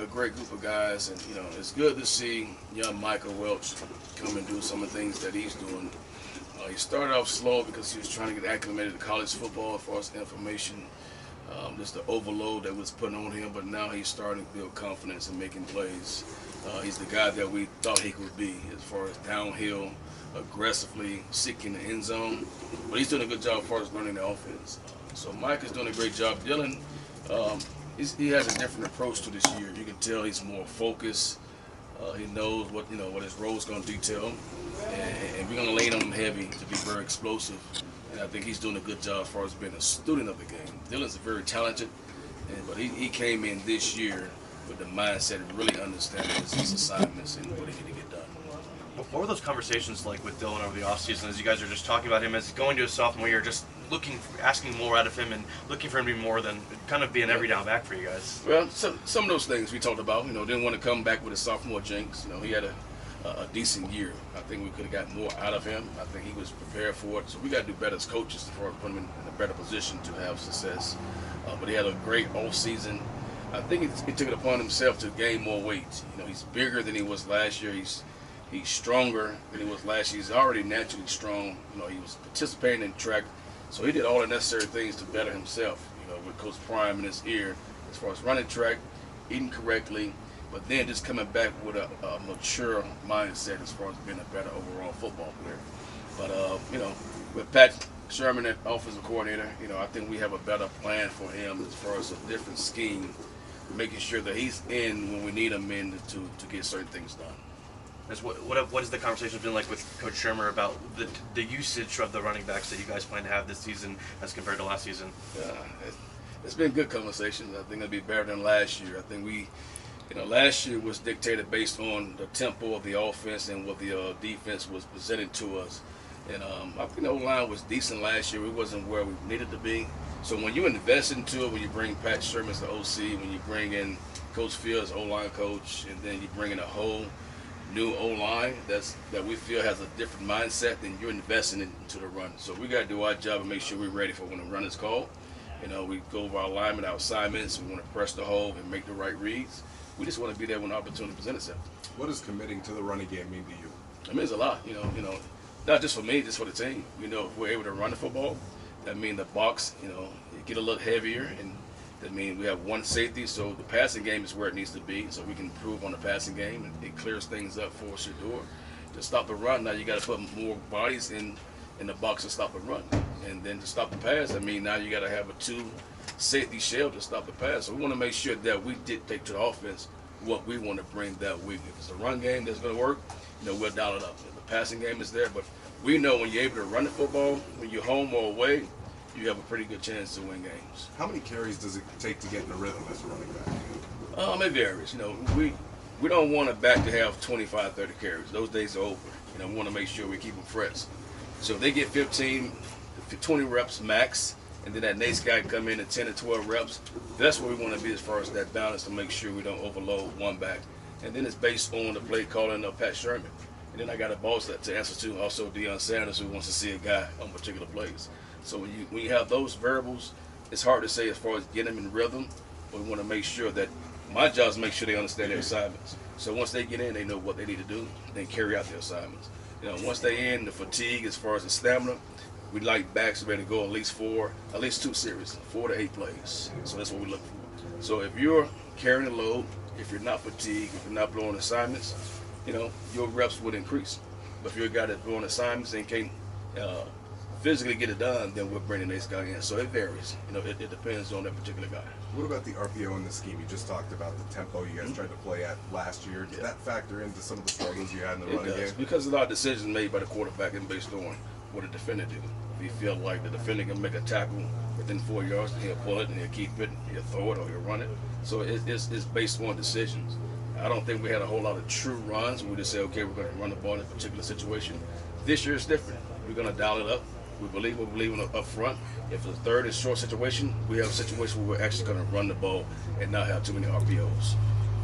a great group of guys, and it's good to see young Micah Welch come and do some of the things that he's doing. He started off slow because he was trying to get acclimated to college football as far as information, just the overload that was put on him, but now he's starting to build confidence and making plays. He's the guy that we thought he could be as far as downhill, aggressively seeking the end zone, but he's doing a good job as far as learning the offense. So Micah's doing a great job. Dylan, he has a different approach to this year. You can tell he's more focused. He knows what his role's going to detail, and we're going to lean on him heavy to be very explosive. And I think he's doing a good job as far as being a student of the game. Dylan's very talented, but he came in this year with the mindset of really understanding his assignments and what he needed to get done. What were those conversations like with Dylan over the offseason as you guys are just talking about him as going to his sophomore year, just asking more out of him and looking for him to be more than kind of be an every down back for you guys? Well, some of those things we talked about, didn't want to come back with a sophomore jinx. He had a decent year. I think we could have got more out of him. I think he was prepared for it. So we got to do better as coaches to put him in a better position to have success. But he had a great off season. I think he took it upon himself to gain more weight. He's bigger than he was last year. He's stronger than he was last year. He's already naturally strong. He was participating in track. So he did all the necessary things to better himself, with Coach Prime in his ear as far as running track, eating correctly, but then just coming back with a mature mindset as far as being a better overall football player. But, with Pat Shurmur, that offensive coordinator, I think we have a better plan for him as far as a different scheme, making sure that he's in when we need him in to get certain things done. What has the conversation been like with Coach Shurmur about the usage of the running backs that you guys plan to have this season as compared to last season? It's been good conversations. I think it'll be better than last year. I think last year was dictated based on the tempo of the offense and what the defense was presenting to us. And I think the O-line was decent last year. It wasn't where we needed to be. So when you invest into it, when you bring Pat Shurmur as the OC, when you bring in Coach Phil as O-line coach, and then you bring in a whole new O-line that we feel has a different mindset, then you're investing into the run. So we got to do our job and make sure we're ready for when the run is called. We go over our alignment, our assignments. We want to press the hole and make the right reads. We just want to be there when the opportunity presents itself. What does committing to the running game mean to you? It means a lot. Not just for me, just for the team. If we're able to run the football, that means the box, get a little heavier, and that means we have one safety, so the passing game is where it needs to be, so we can improve on the passing game, and it clears things up for Shador. To stop the run, now you got to put more bodies in the box to stop the run. And then to stop the pass, now you got to have a two-safety shell to stop the pass. So we want to make sure that we dictate to the offense what we want to bring that week. If it's a run game that's going to work, we'll dial it up. If the passing game is there, but we know when you're able to run the football, when you're home or away, you have a pretty good chance to win games. How many carries does it take to get in a rhythm as a running back? It varies. We don't want a back to have 25, 30 carries. Those days are over. We want to make sure we keep them fresh. So if they get 15, 20 reps max, and then that next guy come in at 10 to 12 reps, that's where we want to be as far as that balance to make sure we don't overload one back. And then it's based on the play calling of Pat Shurmur. And then I got a boss to answer to, also Deion Sanders, who wants to see a guy on particular plays. So when you have those variables, it's hard to say as far as getting them in rhythm, but we want to make sure that my job is to make sure they understand their assignments. So once they get in, they know what they need to do, they carry out their assignments. Once they're in, the fatigue as far as the stamina, we like backs ready to go at least 2 series, 4 to 8 plays. So that's what we look for. So if you're carrying the load, if you're not fatigued, if you're not blowing assignments, your reps would increase. But if you're a guy that's blowing assignments and can't physically get it done, then we'll bring the next guy in. So it varies. It depends on that particular guy. What about the RPO in the scheme? You just talked about the tempo you guys tried to play at last year. Did that factor into some of the struggles you had in the running game? Because a lot of decisions made by the quarterback and based on what the defender do. If he feel like the defender can make a tackle within 4 yards, then he'll pull it and he'll keep it, he'll throw it or he'll run it. So it's based on decisions. I don't think we had a whole lot of true runs. We just say, okay, we're going to run the ball in a particular situation. This year it's different. We're going to dial it up. We believe in up front. If the third is short situation, we have a situation where we're actually going to run the ball and not have too many RPOs.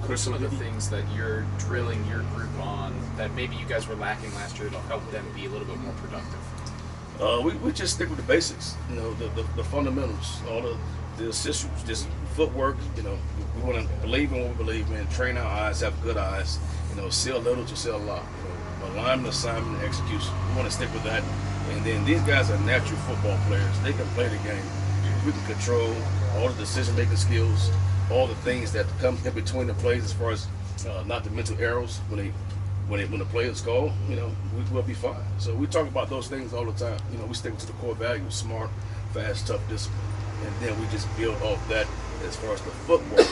What are some of the things that you're drilling your group on that maybe you guys were lacking last year that'll help them be a little bit more productive? We just stick with the basics, the fundamentals, all the essentials, just footwork, We want to believe in what we believe in, train our eyes, have good eyes, see a little to see a lot. Alignment, assignment, and execution. We want to stick with that. And then these guys are natural football players. They can play the game. We can control all the decision-making skills, all the things that come in between the plays as far as not the mental errors when the play is called, we'll be fine. So we talk about those things all the time. We stick to the core values: smart, fast, tough, discipline. And then we just build off that as far as the footwork,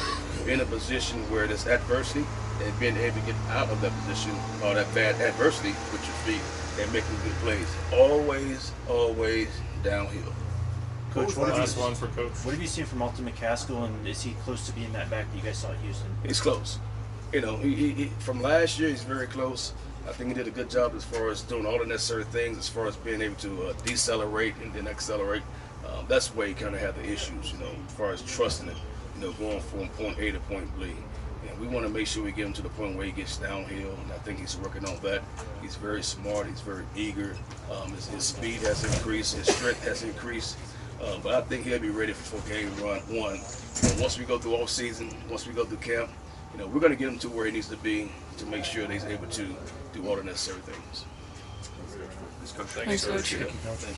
being in a position where there's adversity and being able to get out of that position or that bad adversity with your feet and making good plays. Always, always downhill. Coach, what Last one for Coach. What have you seen from Alton McCaskill, and is he close to being that back that you guys saw at Houston? He's close. He from last year, he's very close. I think he did a good job as far as doing all the necessary things, as far as being able to decelerate and then accelerate. That's where he kind of had the issues, as far as trusting it, going from point A to point B. And we want to make sure we get him to the point where he gets downhill, and I think he's working on that. He's very smart. He's very eager. His speed has increased. His strength has increased. But I think he'll be ready for game one. And once we go through off season, once we go through camp, we're going to get him to where he needs to be to make sure that he's able to do all the necessary things. Coach, Thanks, Coach. Thank you.